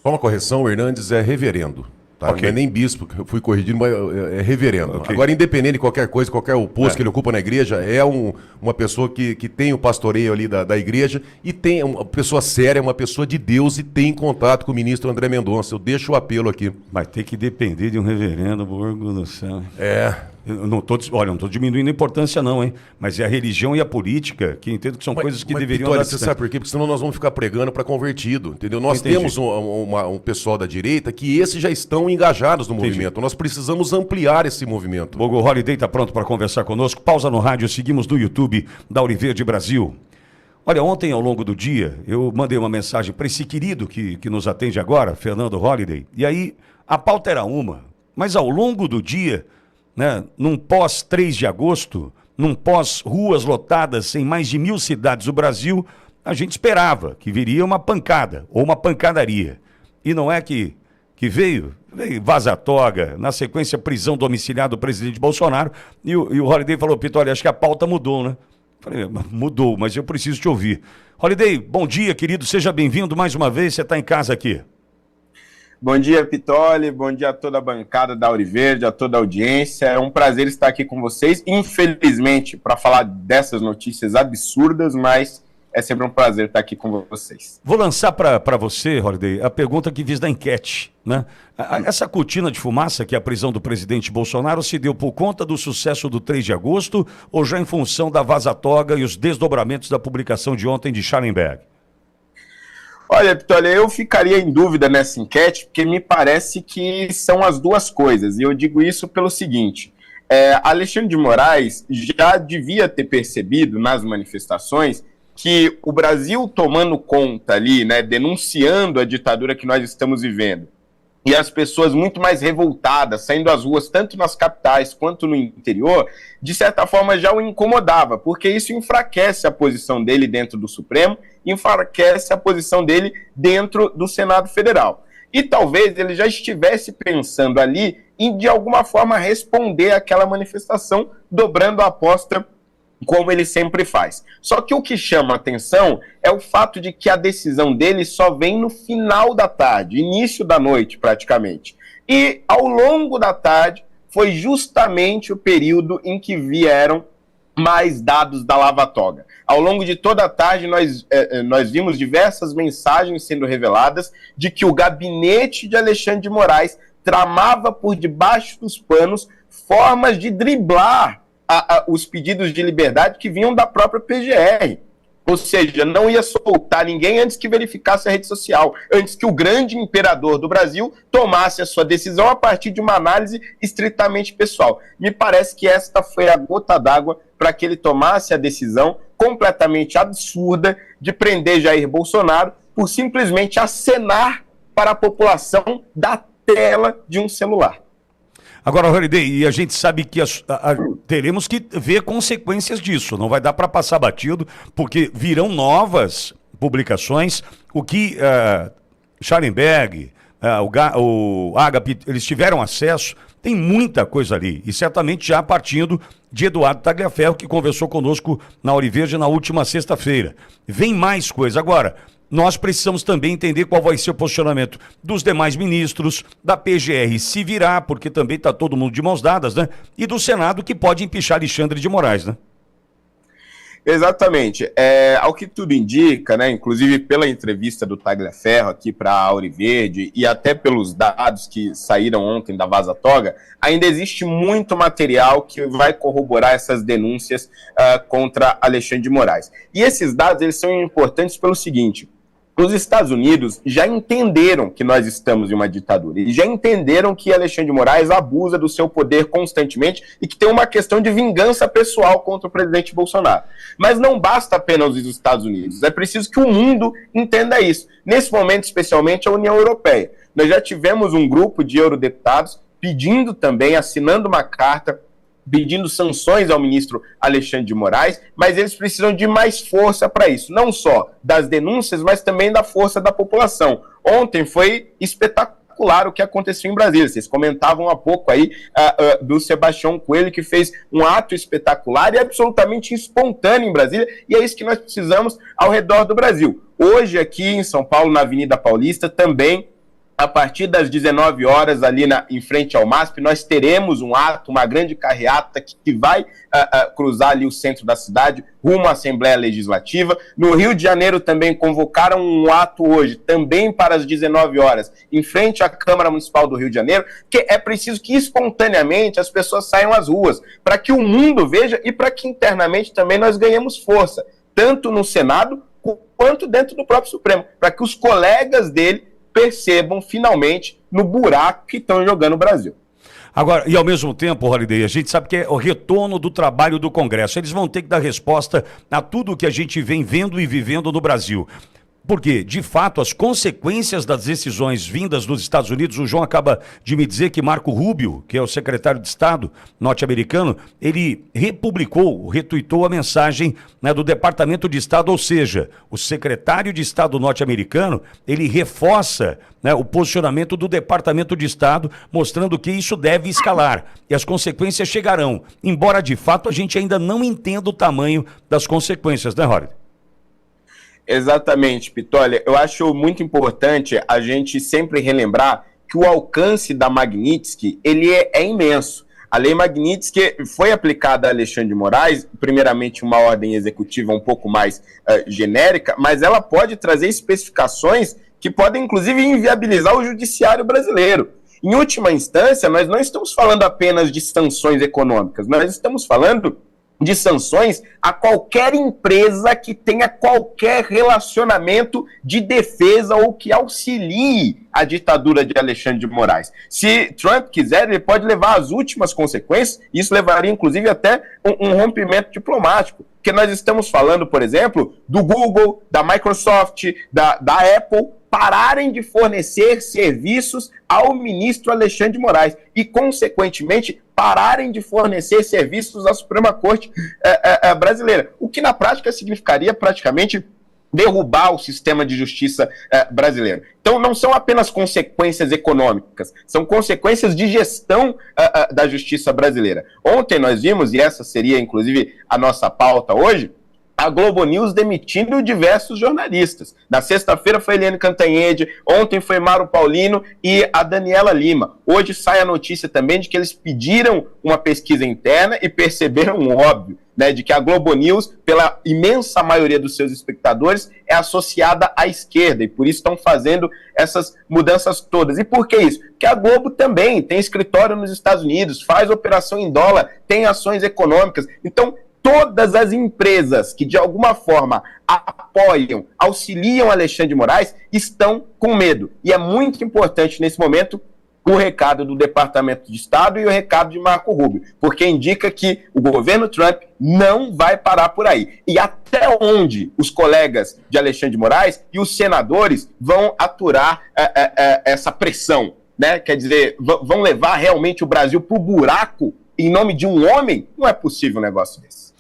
Só uma correção, o Hernandes é reverendo. Tá? Ok. Não é nem bispo, que eu fui corrigido, mas é reverendo. Ok. Agora, independente de qualquer coisa, qualquer o posto que ele ocupa na igreja, é uma pessoa que tem o pastoreio ali da igreja e tem é uma pessoa séria, uma pessoa de Deus e tem contato com o ministro André Mendonça. Eu deixo o apelo aqui. Mas tem que depender de um reverendo, Borgo do céu. É. Eu não tô, olha, não estou diminuindo a importância não, hein? Mas é a religião e a política, que entendo que são coisas que deveriam Vitória, dar você distância. sabe por quê? Porque senão nós vamos ficar pregando para convertido, entendeu? Nós Entendi. temos um pessoal da direita que esses já estão engajados no movimento. Nós precisamos ampliar esse movimento. Bogo Holiday está pronto para conversar conosco. Pausa no rádio, seguimos no YouTube da Auriverde Brasil. Olha, ontem ao longo do dia, eu mandei uma mensagem para esse querido que nos atende agora, Fernando Holiday, e aí a pauta era uma, mas ao longo do dia, né, num pós 3 de agosto, num pós ruas lotadas em mais de 1.000 cidades do Brasil, a gente esperava que viria uma pancada ou uma pancadaria. E não é que veio vaza-toga, na sequência prisão domiciliar do presidente Bolsonaro, e o Holiday falou, Pito, olha, acho que a pauta mudou, né? Falei, mudou, mas eu preciso te ouvir. Holiday, bom dia, querido, seja bem-vindo mais uma vez, você está em casa aqui. Bom dia, Pitoli, bom dia a toda a bancada da Auriverde, a toda a audiência. É um prazer estar aqui com vocês, infelizmente, para falar dessas notícias absurdas, mas é sempre um prazer estar aqui com vocês. Vou lançar para você, Holiday, a pergunta que fiz da enquete, né? Essa cortina de fumaça, que é a prisão do presidente Bolsonaro, se deu por conta do sucesso do 3 de agosto ou já em função da vaza-toga e os desdobramentos da publicação de ontem de Schallenberg? Olha, Pitoli, eu ficaria em dúvida nessa enquete, porque me parece que são as duas coisas, e eu digo isso pelo seguinte, Alexandre de Moraes já devia ter percebido nas manifestações que o Brasil tomando conta ali, né, denunciando a ditadura que nós estamos vivendo, e as pessoas muito mais revoltadas, saindo às ruas, tanto nas capitais quanto no interior, de certa forma já o incomodava, porque isso enfraquece a posição dele dentro do Supremo, enfraquece a posição dele dentro do Senado Federal. E talvez ele já estivesse pensando ali em, de alguma forma, responder àquela manifestação, dobrando a aposta como ele sempre faz. Só que o que chama a atenção é o fato de que a decisão dele só vem no final da tarde, início da noite praticamente. E ao longo da tarde foi justamente o período em que vieram mais dados da lava-toga. Ao longo de toda a tarde nós vimos diversas mensagens sendo reveladas de que o gabinete de Alexandre de Moraes tramava por debaixo dos panos formas de driblar os pedidos de liberdade que vinham da própria PGR. Ou seja, não ia soltar ninguém antes que verificasse a rede social, antes que o grande imperador do Brasil tomasse a sua decisão a partir de uma análise estritamente pessoal. Me parece que esta foi a gota d'água para que ele tomasse a decisão completamente absurda de prender Jair Bolsonaro por simplesmente acenar para a população da tela de um celular. Agora, Holiday, e a gente sabe que teremos que ver consequências disso, não vai dar para passar batido, porque virão novas publicações, o que Schallenberg, o Agape, eles tiveram acesso, tem muita coisa ali, e certamente já partindo de Eduardo Tagliaferro, que conversou conosco na Auriverde na última sexta-feira. Vem mais coisa. Agora, nós precisamos também entender qual vai ser o posicionamento dos demais ministros, da PGR se virar, porque também está todo mundo de mãos dadas, né? E do Senado, que pode empichar Alexandre de Moraes, né? Exatamente. Ao que tudo indica, né, inclusive pela entrevista do Tagliaferro aqui para a Auriverde e até pelos dados que saíram ontem da vaza-toga, ainda existe muito material que vai corroborar essas denúncias contra Alexandre de Moraes. E esses dados eles são importantes pelo seguinte: os Estados Unidos já entenderam que nós estamos em uma ditadura e já entenderam que Alexandre de Moraes abusa do seu poder constantemente e que tem uma questão de vingança pessoal contra o presidente Bolsonaro. Mas não basta apenas os Estados Unidos, é preciso que o mundo entenda isso. Nesse momento, especialmente a União Europeia. Nós já tivemos um grupo de eurodeputados pedindo também, assinando uma carta, pedindo sanções ao ministro Alexandre de Moraes, mas eles precisam de mais força para isso, não só das denúncias, mas também da força da população. Ontem foi espetacular o que aconteceu em Brasília, vocês comentavam há pouco aí do Sebastião Coelho, que fez um ato espetacular e absolutamente espontâneo em Brasília, e é isso que nós precisamos ao redor do Brasil. Hoje aqui em São Paulo, na Avenida Paulista, também a partir das 19 horas, ali em frente ao MASP, nós teremos um ato, uma grande carreata que vai cruzar ali o centro da cidade, rumo à Assembleia Legislativa. No Rio de Janeiro também convocaram um ato hoje, também para as 19 horas, em frente à Câmara Municipal do Rio de Janeiro, que é preciso que espontaneamente as pessoas saiam às ruas, para que o mundo veja e para que internamente também nós ganhemos força, tanto no Senado quanto dentro do próprio Supremo, para que os colegas dele percebam finalmente no buraco que estão jogando o Brasil. Agora, e ao mesmo tempo, Holliday, a gente sabe que é o retorno do trabalho do Congresso. Eles vão ter que dar resposta a tudo que a gente vem vendo e vivendo no Brasil. Porque, de fato, as consequências das decisões vindas dos Estados Unidos, o João acaba de me dizer que Marco Rubio, que é o secretário de Estado norte-americano, ele retuitou a mensagem, né, do Departamento de Estado, ou seja, o secretário de Estado norte-americano, ele reforça, né, o posicionamento do Departamento de Estado, mostrando que isso deve escalar e as consequências chegarão, embora, de fato, a gente ainda não entenda o tamanho das consequências, né, Holliday? Exatamente, Pitolha. Eu acho muito importante a gente sempre relembrar que o alcance da Magnitsky, ele é imenso. A lei Magnitsky foi aplicada a Alexandre de Moraes, primeiramente uma ordem executiva um pouco mais genérica, mas ela pode trazer especificações que podem, inclusive, inviabilizar o judiciário brasileiro. Em última instância, nós não estamos falando apenas de sanções econômicas, nós estamos falando de sanções a qualquer empresa que tenha qualquer relacionamento de defesa ou que auxilie a ditadura de Alexandre de Moraes. Se Trump quiser, ele pode levar às últimas consequências, isso levaria, inclusive, até um rompimento diplomático, porque nós estamos falando, por exemplo, do Google, da Microsoft, da Apple, pararem de fornecer serviços ao ministro Alexandre de Moraes e, consequentemente, pararem de fornecer serviços à Suprema Corte brasileira, o que na prática significaria praticamente derrubar o sistema de justiça brasileiro. Então, não são apenas consequências econômicas, são consequências de gestão da justiça brasileira. Ontem nós vimos, e essa seria inclusive a nossa pauta hoje, a Globo News demitindo diversos jornalistas. Na sexta-feira foi Eliane Cantanhede, ontem foi Mauro Paulino e a Daniela Lima. Hoje sai a notícia também de que eles pediram uma pesquisa interna e perceberam um óbvio, né, de que a Globo News, pela imensa maioria dos seus espectadores, é associada à esquerda e por isso estão fazendo essas mudanças todas. E por que isso? Porque a Globo também tem escritório nos Estados Unidos, faz operação em dólar, tem ações econômicas. Então, todas as empresas que de alguma forma apoiam, auxiliam Alexandre de Moraes, estão com medo. E é muito importante nesse momento o recado do Departamento de Estado e o recado de Marco Rubio, porque indica que o governo Trump não vai parar por aí. E até onde os colegas de Alexandre de Moraes e os senadores vão aturar essa pressão, né? Quer dizer, vão levar realmente o Brasil para o buraco em nome de um homem? Não é possível um negócio desse.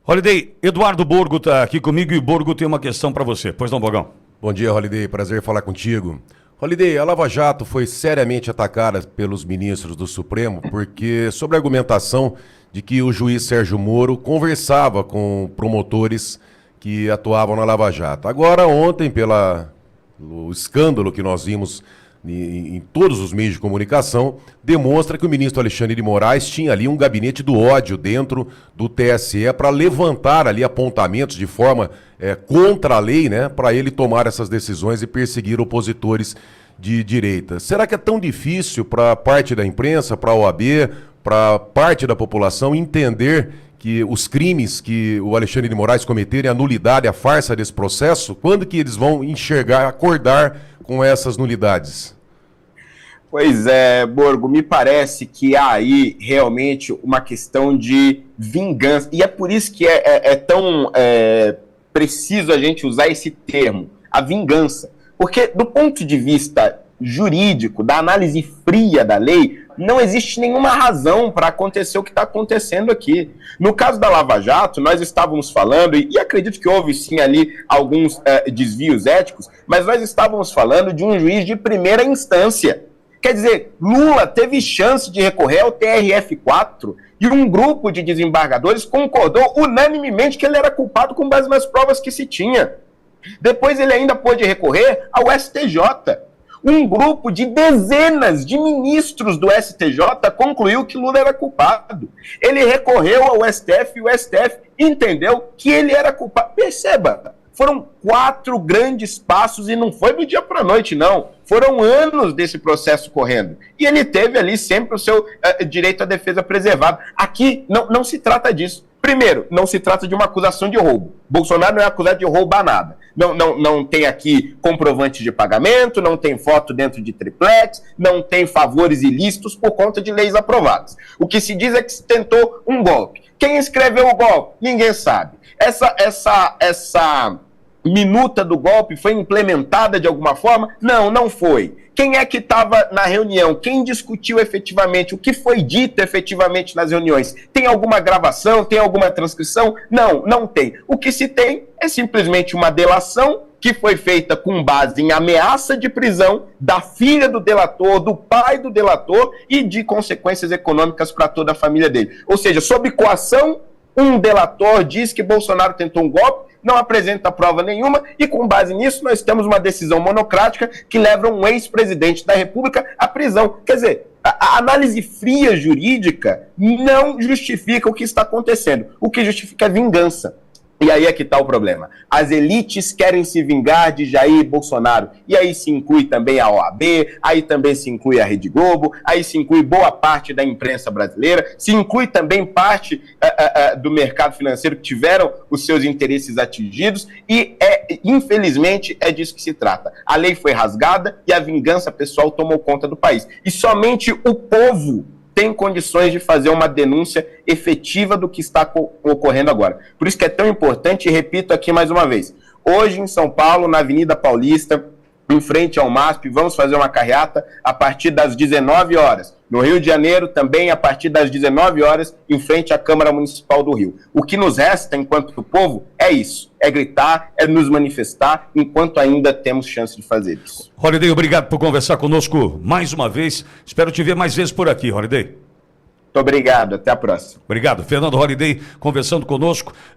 Holliday, Eduardo Borgo está aqui comigo e o Borgo tem uma questão para você. Pois não, Borgão? Bom dia, Holliday. Prazer falar contigo. Holliday, a Lava Jato foi seriamente atacada pelos ministros do Supremo porque sobre a argumentação de que o juiz Sérgio Moro conversava com promotores que atuavam na Lava Jato. Agora, ontem, pelo escândalo que nós vimos em todos os meios de comunicação, demonstra que o ministro Alexandre de Moraes tinha ali um gabinete do ódio dentro do TSE para levantar ali apontamentos de forma contra a lei, né, para ele tomar essas decisões e perseguir opositores de direita. Será que é tão difícil para parte da imprensa, para a OAB, para parte da população entender que os crimes que o Alexandre de Moraes cometeram, a nulidade, a farsa desse processo, quando que eles vão enxergar, acordar com essas nulidades? Pois é, Borgo, me parece que há aí realmente uma questão de vingança, e é por isso que é tão preciso a gente usar esse termo, a vingança, porque do ponto de vista jurídico, da análise fria da lei, não existe nenhuma razão para acontecer o que está acontecendo aqui. No caso da Lava Jato, nós estávamos falando, e acredito que houve sim ali alguns desvios éticos, mas nós estávamos falando de um juiz de primeira instância. Quer dizer, Lula teve chance de recorrer ao TRF4 e um grupo de desembargadores concordou unanimemente que ele era culpado com base nas provas que se tinha. Depois ele ainda pôde recorrer ao STJ. Um grupo de dezenas de ministros do STJ concluiu que Lula era culpado. Ele recorreu ao STF e o STF entendeu que ele era culpado. Perceba, foram 4 grandes passos e não foi do dia para a noite, não. Foram anos desse processo correndo. E ele teve ali sempre o seu direito à defesa preservado. Aqui não se trata disso. Primeiro, não se trata de uma acusação de roubo. Bolsonaro não é acusado de roubar nada. Não tem aqui comprovante de pagamento, não tem foto dentro de triplex, não tem favores ilícitos por conta de leis aprovadas. O que se diz é que se tentou um golpe. Quem escreveu o golpe? Ninguém sabe. Essa minuta do golpe foi implementada de alguma forma? Não foi. Quem é que estava na reunião? Quem discutiu efetivamente? O que foi dito efetivamente nas reuniões? Tem alguma gravação? Tem alguma transcrição? Não tem. O que se tem é simplesmente uma delação que foi feita com base em ameaça de prisão da filha do delator, do pai do delator e de consequências econômicas para toda a família dele. Ou seja, sob coação, um delator diz que Bolsonaro tentou um golpe, não apresenta prova nenhuma, e com base nisso nós temos uma decisão monocrática que leva um ex-presidente da República à prisão. Quer dizer, a análise fria jurídica não justifica o que está acontecendo. O que justifica é vingança. E aí é que está o problema. As elites querem se vingar de Jair Bolsonaro. E aí se inclui também a OAB, aí também se inclui a Rede Globo, aí se inclui boa parte da imprensa brasileira, se inclui também parte do mercado financeiro que tiveram os seus interesses atingidos e, infelizmente, é disso que se trata. A lei foi rasgada e a vingança pessoal tomou conta do país. E somente o povo tem condições de fazer uma denúncia efetiva do que está ocorrendo agora. Por isso que é tão importante, e repito aqui mais uma vez, hoje em São Paulo, na Avenida Paulista, em frente ao MASP, vamos fazer uma carreata a partir das 19 horas. No Rio de Janeiro, também a partir das 19 horas, em frente à Câmara Municipal do Rio. O que nos resta, enquanto povo, é isso. É gritar, é nos manifestar, enquanto ainda temos chance de fazer isso. Holliday, obrigado por conversar conosco mais uma vez. Espero te ver mais vezes por aqui, Holliday. Muito obrigado, até a próxima. Obrigado. Fernando Holliday conversando conosco.